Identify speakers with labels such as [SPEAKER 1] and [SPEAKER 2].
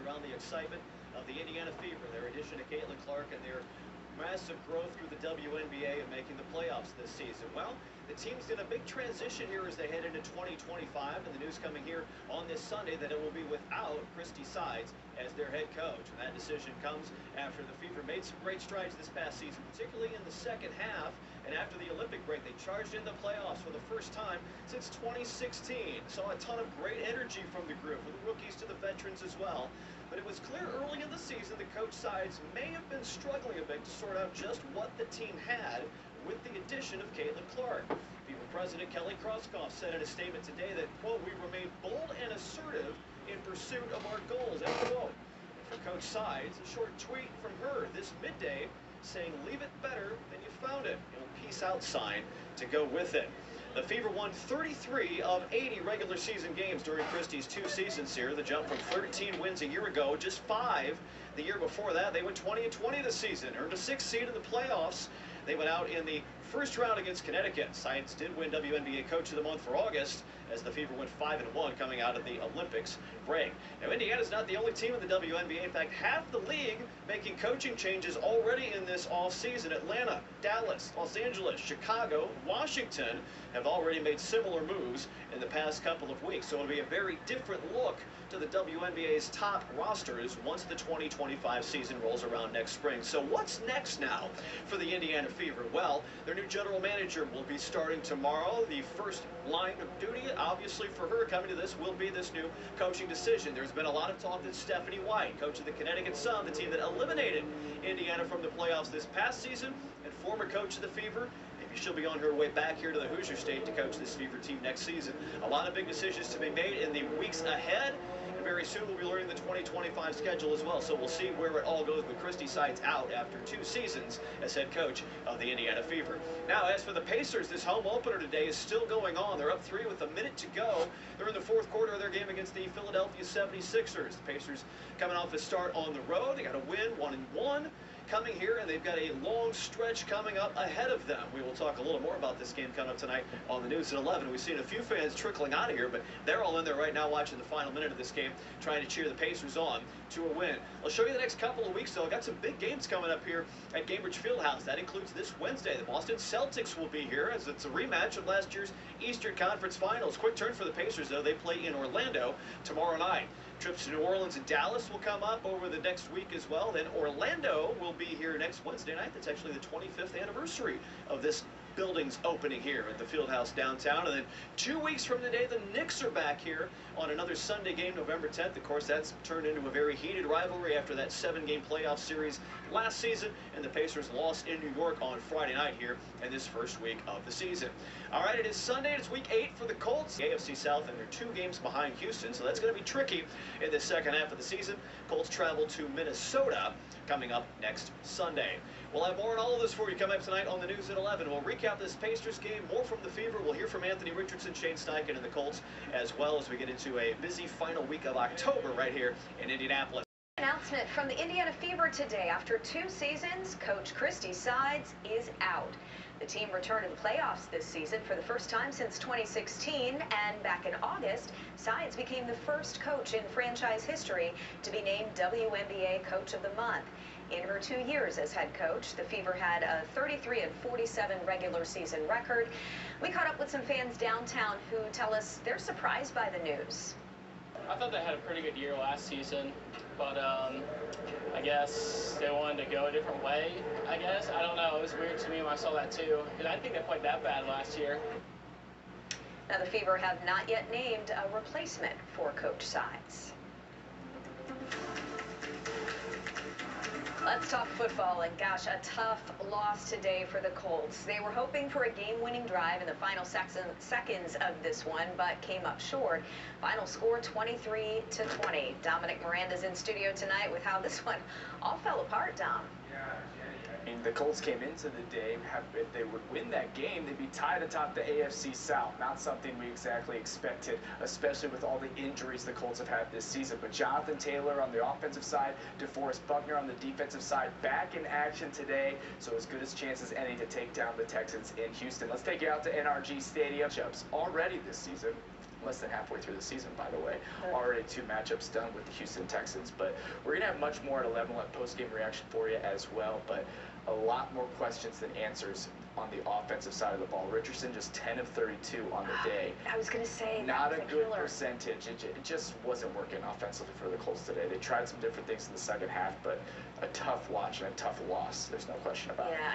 [SPEAKER 1] around the excitement of the Indiana Fever, their addition to Caitlin Clark, and their massive growth through the WNBA and making the playoffs this season. Well, the team's in a big transition here as they head into 2025, and the news coming here on this Sunday that it will be without Christie Sides as their head coach. And that decision comes after the Fever made some great strides this past season, particularly in the second half. And after the Olympic break, they charged in the playoffs for the first time since 2016. Saw a ton of great energy from the group, from the rookies to the veterans as well. But it was clear early in the season that Coach Sides may have been struggling a bit to sort out just what the team had with the addition of Caitlin Clark. Fever President Kelly Kroskoff said in a statement today that, quote, "We remain bold and assertive in pursuit of our goals," end quote. And for Coach Sides, a short tweet from her this midday saying, "Leave it better than you found it," and a peace out sign to go with it. The Fever won 33 of 80 regular season games during Christie's 2 seasons here. The jump from 13 wins a year ago, just 5 the year before that. They went 20-20 this season, earned a 6th seed in the playoffs. They went out in the first round against Connecticut. Sides did win WNBA Coach of the Month for August, as the Fever went 5-1 coming out of the Olympics break. Now, Indiana's not the only team in the WNBA. In fact, half the league making coaching changes already in this offseason. Atlanta, Dallas, Los Angeles, Chicago, Washington have already made similar moves in the past couple of weeks. So it'll be a very different look to the WNBA's top rosters once the 2025 season rolls around next spring. So what's next now for the Indiana Fever? Well, their new general manager will be starting tomorrow. The first line of duty, obviously, for her coming to this will be this new coaching decision. There's been a lot of talk that Stephanie White, coach of the Connecticut Sun, the team that eliminated Indiana from the playoffs this past season, and former coach of the Fever, maybe she'll be on her way back here to the Hoosier State to coach this Fever team next season. A lot of big decisions to be made in the weeks ahead. Very soon we'll be learning the 2025 schedule as well, so we'll see where it all goes with Christie Sides out after 2 seasons as head coach of the Indiana Fever. Now, as for the Pacers, this home opener today is still going on. They're up 3 with a minute to go. They're in the 4th quarter of their game against the Philadelphia 76ers. The Pacers coming off a start on the road. They got a win, 1-1. Coming here, and they've got a long stretch coming up ahead of them. We will talk a little more about this game coming up tonight on the news at 11. We've seen a few fans trickling out of here, but they're all in there right now watching the final minute of this game, trying to cheer the Pacers on to a win. I'll show you the next couple of weeks, though. I've got some big games coming up here at Gainbridge Fieldhouse. That includes this Wednesday. The Boston Celtics will be here, as it's a rematch of last year's Eastern Conference Finals. Quick turn for the Pacers, though. They play in Orlando tomorrow night. Trips to New Orleans and Dallas will come up over the next week as well. Then Orlando will be here next Wednesday night. That's actually the 25th anniversary of this building's opening here at the Fieldhouse downtown. And then 2 weeks from today, the Knicks are back here on another Sunday game, November 10th. Of course, that's turned into a very heated rivalry after that 7-game playoff series last season, and the Pacers lost in New York on Friday night here in this first week of the season. All right, it is Sunday. It's week 8 for the Colts. The AFC South, and they're 2 games behind Houston, so that's going to be tricky in the second half of the season. Colts travel to Minnesota coming up next Sunday. We'll have more on all of this for you coming up tonight on the news at 11. We'll recap this Pacers game, more from the Fever. We'll hear from Anthony Richardson, Shane Steichen, and the Colts, as well as we get into a busy final week of October right here in Indianapolis.
[SPEAKER 2] Announcement from the Indiana Fever today. After 2 seasons, Coach Christie Sides is out. The team returned to the playoffs this season for the first time since 2016, and back in August, Sides became the first coach in franchise history to be named WNBA Coach of the Month. In her 2 years as head coach, the Fever had a 33-47 regular season record. We caught up with some fans downtown who tell us they're surprised by the news.
[SPEAKER 3] I thought they had a pretty good year last season, but I guess they wanted to go a different way, I guess. I don't know. It was weird to me when I saw that, too, because I think they played that bad last year.
[SPEAKER 2] Now, the Fever have not yet named a replacement for Coach Sides. Let's talk football, and gosh, a tough loss today for the Colts. They were hoping for a game-winning drive in the final seconds of this one, but came up short. Final score 23-20. Dominic Miranda's in studio tonight with how this one all fell apart, Dom.
[SPEAKER 4] And the Colts came into the day, if they would win that game, they'd be tied atop the AFC South. Not something we exactly expected, especially with all the injuries the Colts have had this season. But Jonathan Taylor on the offensive side, DeForest Buckner on the defensive side, back in action today. So as good a chance as any to take down the Texans in Houston. Let's take you out to NRG Stadium. Already this season. less than halfway through the season, by the way. Already 2 matchups done with the Houston Texans, but we're going to have much more at 11. We'll have post-game reaction for you as well, but a lot more questions than answers on the offensive side of the ball. Richardson just 10 of 32 on the day.
[SPEAKER 2] I was going to say,
[SPEAKER 4] not a good
[SPEAKER 2] killer
[SPEAKER 4] percentage. It just wasn't working offensively for the Colts today. They tried some different things in the second half, but a tough watch and a tough loss. There's no question about it.
[SPEAKER 2] Yeah.